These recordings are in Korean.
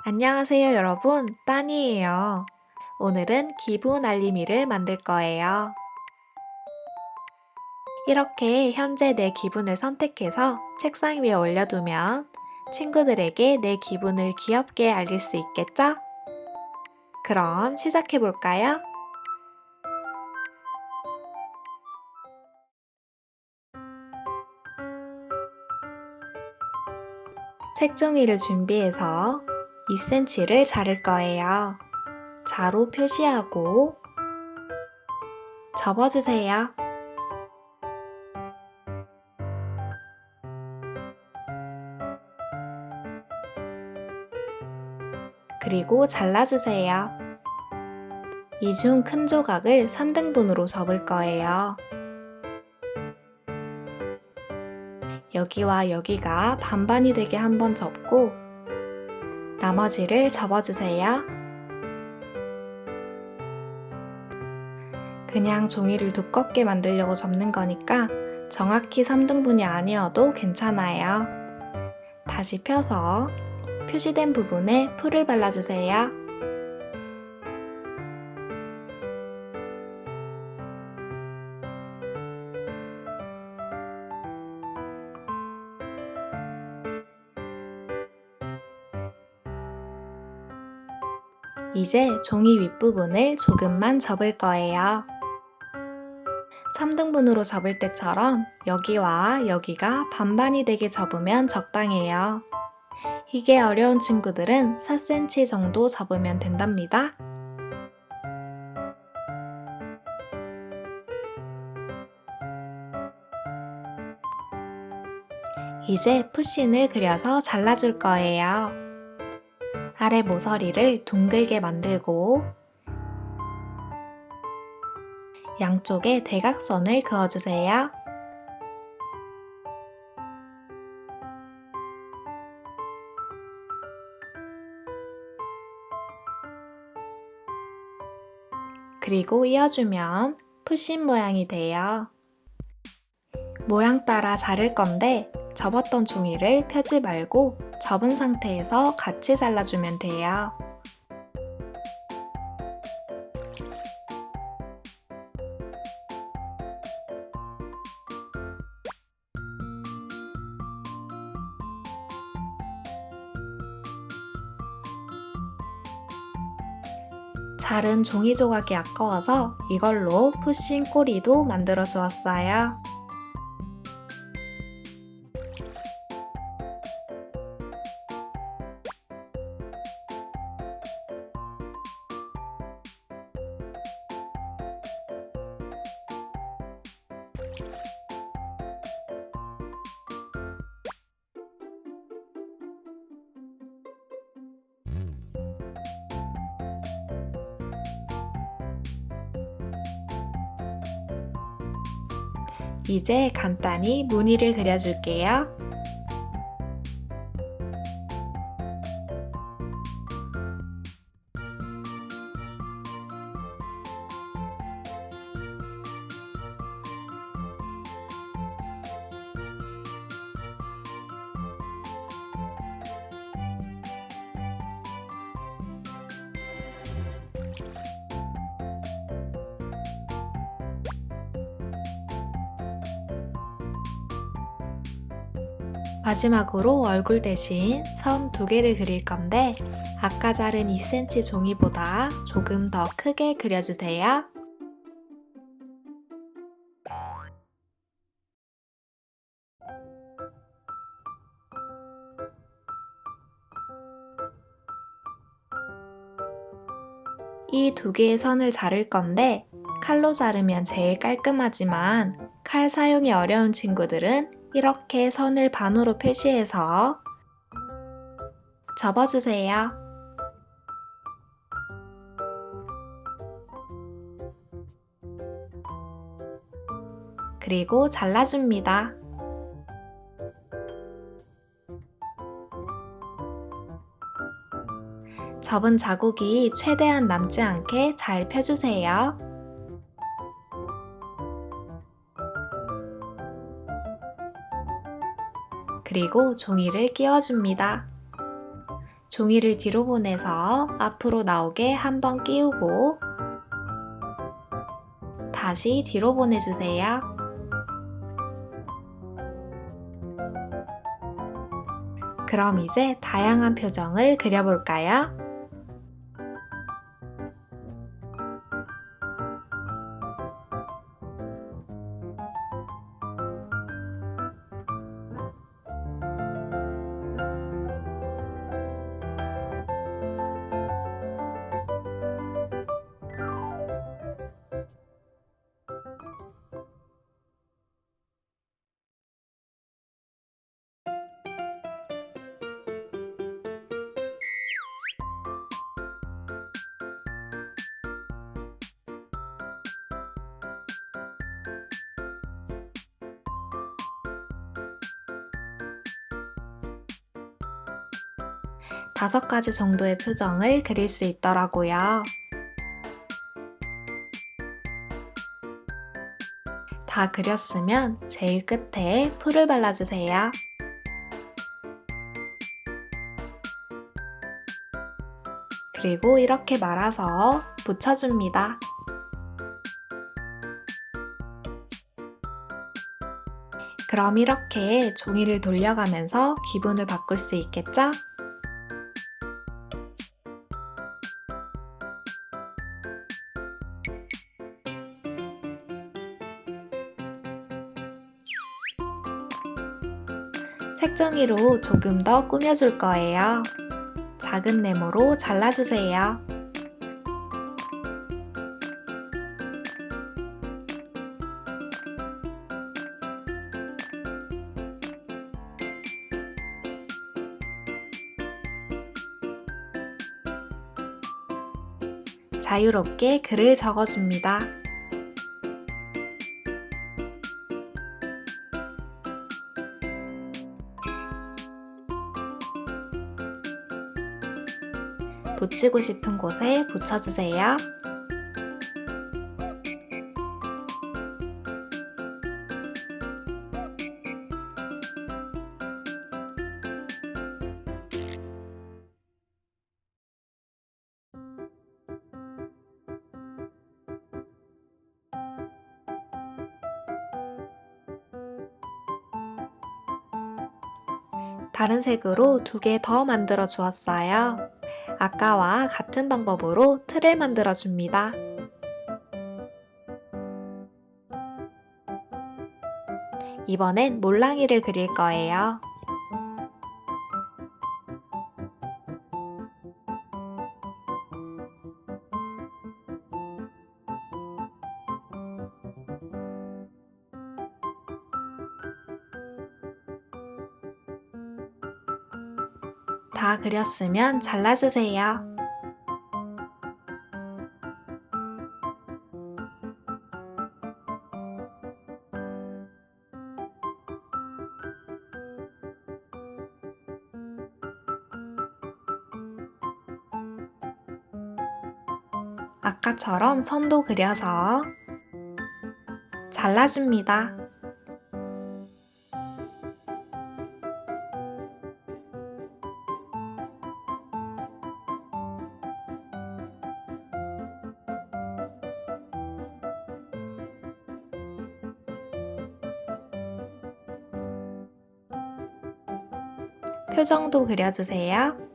안녕하세요, 여러분. 따니예요. 오늘은 기분 알림이를 만들 거예요. 이렇게 현재 내 기분을 선택해서 책상 위에 올려두면 친구들에게 내 기분을 귀엽게 알릴 수 있겠죠? 그럼 시작해 볼까요? 색종이를 준비해서 2cm를 자를 거예요. 자로 표시하고 접어주세요. 그리고 잘라주세요. 이 중 큰 조각을 3등분으로 접을 거예요. 여기와 여기가 반반이 되게 한번 접고 나머지를 접어주세요. 그냥 종이를 두껍게 만들려고 접는 거니까 정확히 3등분이 아니어도 괜찮아요. 다시 펴서 표시된 부분에 풀을 발라주세요. 이제 종이 윗부분을 조금만 접을 거예요. 3등분으로 접을 때처럼 여기와 여기가 반반이 되게 접으면 적당해요. 이게 어려운 친구들은 4cm 정도 접으면 된답니다. 이제 푸신을 그려서 잘라줄 거예요. 아래 모서리를 둥글게 만들고 양쪽에 대각선을 그어주세요. 그리고 이어주면 푸신 모양이 돼요. 모양 따라 자를 건데 접었던 종이를 펴지 말고 접은 상태에서 같이 잘라주면 돼요. 자른 종이 조각이 아까워서 이걸로 푸신 꼬리도 만들어 주었어요. 이제 간단히 무늬를 그려줄게요. 마지막으로 얼굴 대신 선 2개를 그릴 건데 아까 자른 2cm 종이보다 조금 더 크게 그려주세요. 이 2개의 선을 자를 건데 칼로 자르면 제일 깔끔하지만 칼 사용이 어려운 친구들은 이렇게 선을 반으로 표시해서 접어주세요. 그리고 잘라줍니다. 접은 자국이 최대한 남지 않게 잘 펴주세요. 그리고 종이를 끼워줍니다. 종이를 뒤로 보내서 앞으로 나오게 한번 끼우고 다시 뒤로 보내주세요. 그럼 이제 다양한 표정을 그려볼까요? 다섯 가지 정도의 표정을 그릴 수 있더라고요. 다 그렸으면 제일 끝에 풀을 발라주세요. 그리고 이렇게 말아서 붙여줍니다. 그럼 이렇게 종이를 돌려가면서 기분을 바꿀 수 있겠죠? 색종이로 조금 더 꾸며줄 거예요. 작은 네모로 잘라주세요. 자유롭게 글을 적어줍니다. 붙이고 싶은 곳에 붙여주세요. 다른 색으로 2개 더 만들어 주었어요. 아까와 같은 방법으로 틀을 만들어 줍니다. 이번엔 몰랑이를 그릴 거예요. 다 그렸으면 잘라주세요. 아까처럼 선도 그려서 잘라줍니다. 표정도 그려주세요.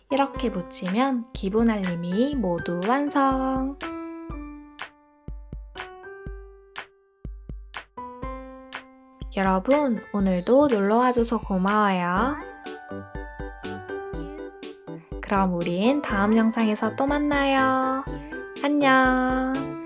이렇게 붙이면 기본 알림이 모두 완성! 여러분, 오늘도 놀러와줘서 고마워요. 그럼 우린 다음 영상에서 또 만나요. 안녕!